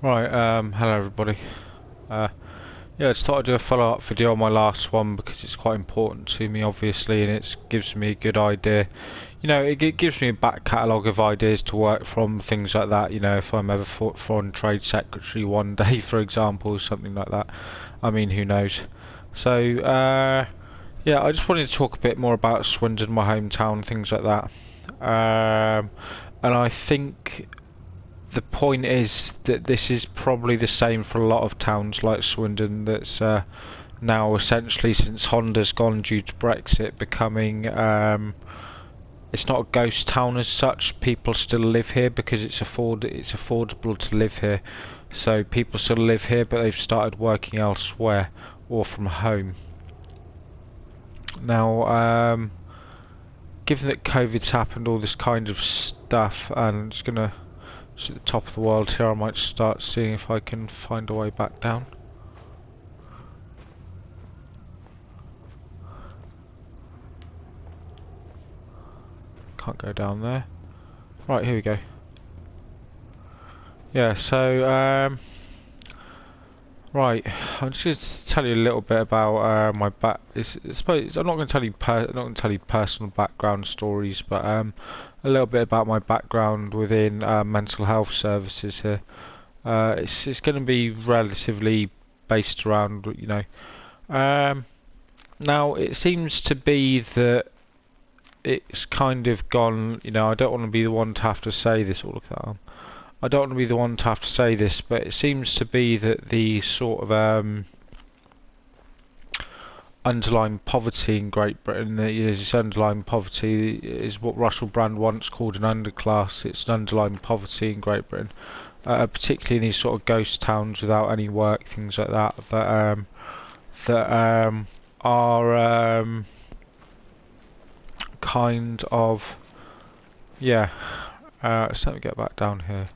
Right, hello everybody. Uh, yeah, I just thought I'd do a follow-up video on my last one because it's quite important to me, obviously, and it gives me a good idea. It gives me a back catalogue of ideas to work from, things like that. If I'm ever foreign trade secretary one day, for example, something like that. I mean, who knows? So, yeah, I just wanted to talk a bit more about Swindon, my hometown, things like that. And I think the point is that this is probably the same for a lot of towns like Swindon that's now essentially, since Honda's gone due to Brexit, becoming it's not a ghost town as such. People still live here because it's affordable to live here. So people still live here, but they've started working elsewhere or from home. Now, given that COVID's happened, all this kind of stuff, and it's gonna at the top of the world here, I might start seeing if I can find a way back down. Can't go down there. Right, here we go. Yeah, so right, I'm just going to tell you a little bit about my I'm not going to tell you personal background stories, but a little bit about my background within mental health services here. It's going to be relatively based around, now it seems to be that it's kind of gone, I don't want to be the one to have to say this all the time. I don't want to be the one to have to say this, but it seems to be that the sort of underlying poverty in Great Britain, this underlying poverty is what Russell Brand once called an underclass. It's an underlying poverty in Great Britain, particularly in these sort of ghost towns without any work, things like that, that are kind of, yeah. So let me get back down here.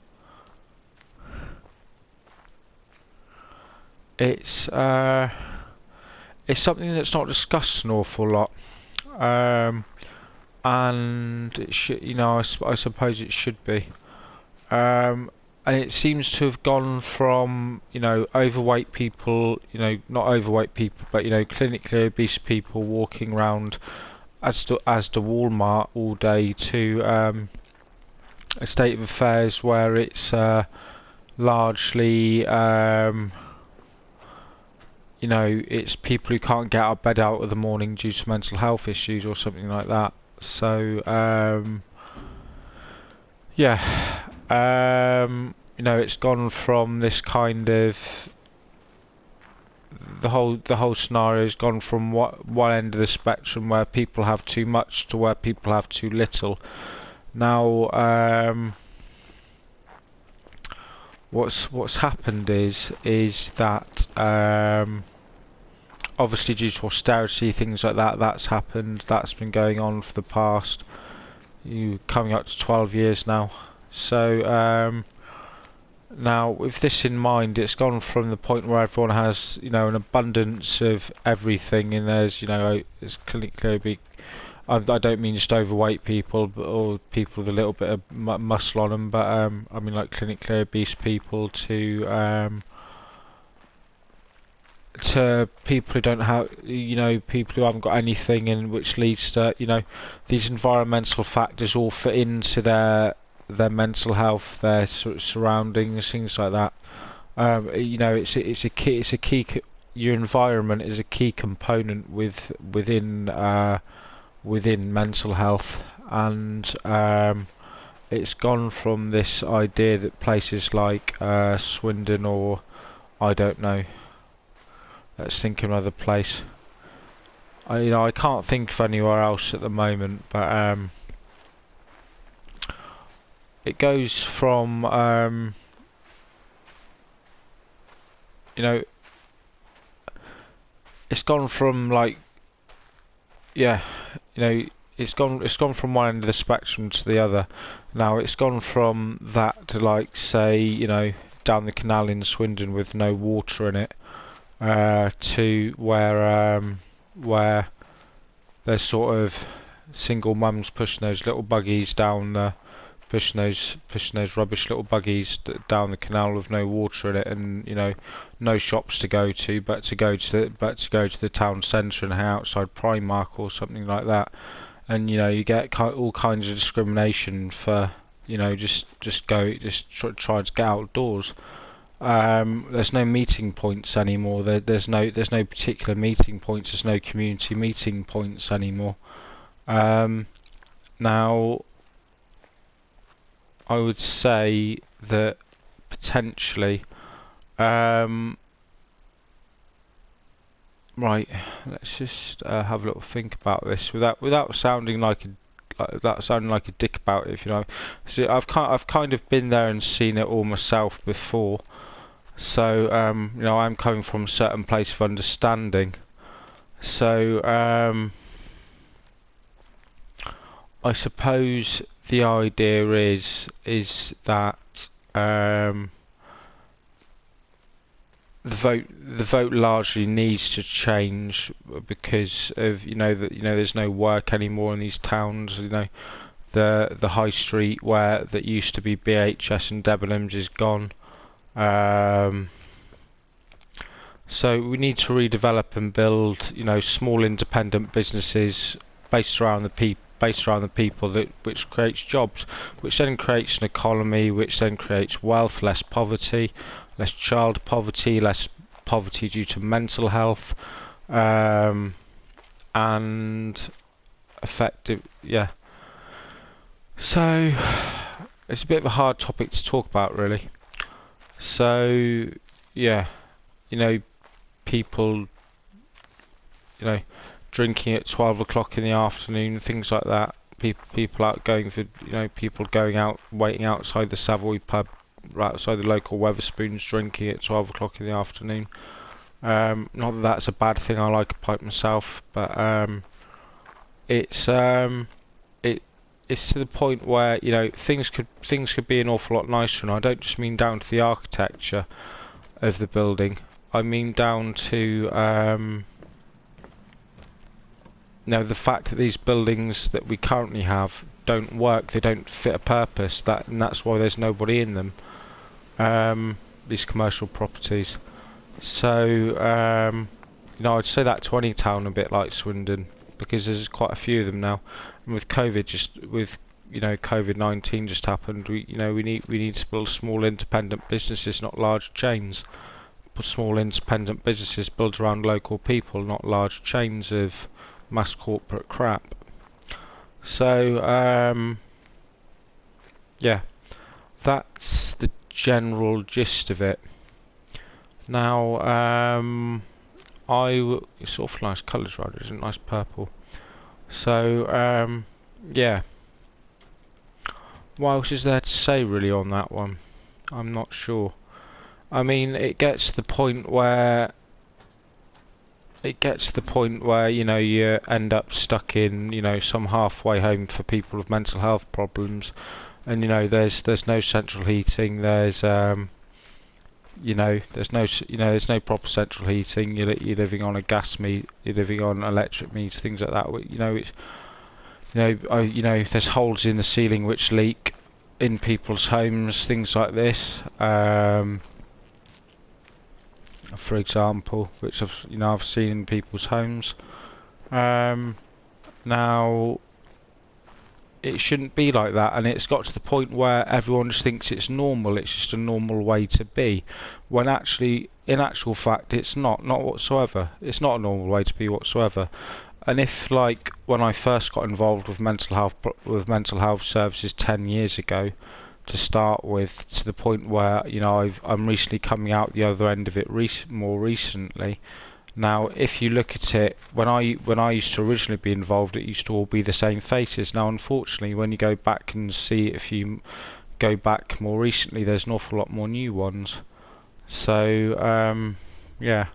It's something that's not discussed an awful lot, and it should, I suppose it should be. And it seems to have gone from, overweight people, not overweight people, but clinically obese people walking around as to Walmart all day, to a state of affairs where it's largely it's people who can't get out of bed out of the morning due to mental health issues or something like that. So, yeah, it's gone from this kind of the whole scenario has gone from one end of the spectrum where people have too much to where people have too little. Now, what's happened is that obviously due to austerity, things like that, that's happened. That's been going on for the past coming up to 12 years now. So now with this in mind, it's gone from the point where everyone has an abundance of everything, and there's it's clinically. I don't mean just overweight people, or people with a little bit of muscle on them, but I mean like clinically obese people to people who don't have, people who haven't got anything, and which leads to, these environmental factors all fit into their mental health, their sort of surroundings, things like that. It's a key. Your environment is a key component within mental health, and it's gone from this idea that places like Swindon, or I don't know, let's think of another place. I can't think of anywhere else at the moment, but it goes from it's gone from like, yeah, it's gone from one end of the spectrum to the other. Now it's gone from that to, like, say, down the canal in Swindon with no water in it, to where there's sort of single mums pushing those little buggies down the pushing those rubbish little buggies down the canal with no water in it, and no shops to go to, but to go to the town centre and hang outside Primark or something like that. And you get all kinds of discrimination for just try to get outdoors. There's no meeting points anymore. There's no particular meeting points. There's no community meeting points anymore. Now, I would say that potentially, right. Let's just have a little think about this without sounding like a dick about it. If you know, so I've kind of been there and seen it all myself before. So I'm coming from a certain place of understanding. So I suppose the idea is that the vote largely needs to change because of there's no work anymore in these towns. The high street that used to be BHS and Debenhams is gone. So we need to redevelop and build small independent businesses based around the people which creates jobs, which then creates an economy, which then creates wealth, less poverty, less child poverty, less poverty due to mental health, and effective. Yeah. So it's a bit of a hard topic to talk about, really. So yeah, people, drinking at 12 o'clock in the afternoon, things like that. People out going for, people going out, waiting outside the Savoy pub, right outside the local Weatherspoons, drinking at 12 o'clock in the afternoon. Not that that's a bad thing. I like a pipe myself, but it's to the point where things could be an awful lot nicer, and I don't just mean down to the architecture of the building. I mean down to the fact that these buildings that we currently have don't work. They don't fit a purpose. And that's why there's nobody in them. These commercial properties. So I'd say that to any town a bit like Swindon, because there's quite a few of them now. And with COVID-19 just happened, we need to build small independent businesses, not large chains. Small independent businesses built around local people, not large chains of mass corporate crap. So yeah, that's the general gist of it. Now it's awful nice colours, right? It's a nice purple. So yeah, what else is there to say really on that one? I'm not sure. I mean, it gets to the point where you end up stuck in some halfway home for people with mental health problems, and there's no central heating. There's no proper central heating. You're living on a gas meter, you're living on electric meter, things like that. There's holes in the ceiling which leak in people's homes, things like this. For example, which I've seen in people's homes. Now, it shouldn't be like that, and it's got to the point where everyone just thinks it's normal. It's just a normal way to be, when actually, in actual fact, it's not whatsoever. It's not a normal way to be whatsoever. And if, like, when I first got involved with mental health services 10 years ago, to start with, to the point where I'm recently coming out the other end of it more recently. Now, if you look at it, when I used to originally be involved, it used to all be the same faces. Now, unfortunately, when you go back and see, if you go back more recently, there's an awful lot more new ones. So yeah,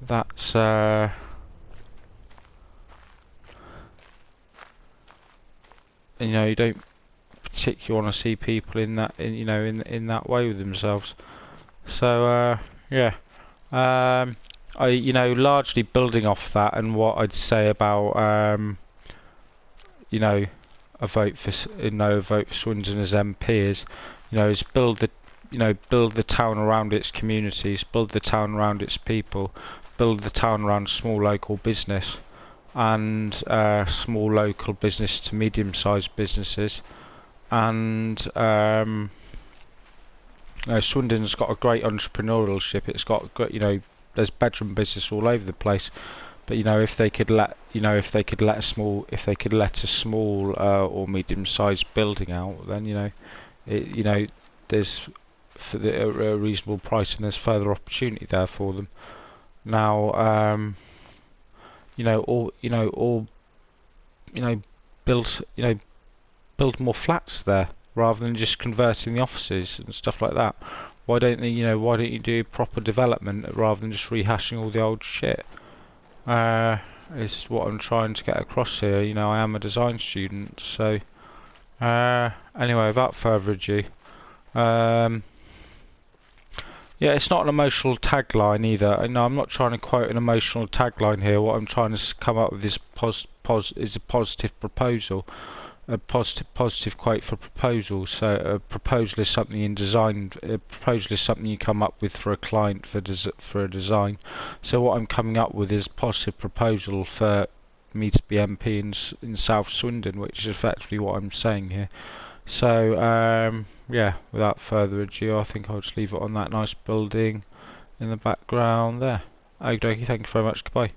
that's you don't particularly want to see people in that in that way with themselves. So yeah, largely building off that, and what I'd say about a vote for a vote for Swindon as MP is build the town around its communities, build the town around its people, build the town around small local business and small local business to medium-sized businesses. And Swindon's got a great entrepreneurship. It's got there's bedroom business all over the place. But if they could let a small or medium-sized building out, then there's for a reasonable price, and there's further opportunity there for them. Now, build build more flats there rather than just converting the offices and stuff like that. Why don't you do proper development rather than just rehashing all the old shit? Is what I'm trying to get across here. I am a design student, so anyway, without further ado, yeah, it's not an emotional tagline either. No, I'm not trying to quote an emotional tagline here. What I'm trying to come up with is a positive proposal, a positive quote for proposal. So a proposal is something in design. A proposal is something you come up with for a client for a design. So what I'm coming up with is a positive proposal for me to be MP in South Swindon, which is effectively what I'm saying here. So yeah, without further ado, I think I'll just leave it on that nice building in the background there. Okie dokie, thank you very much, goodbye.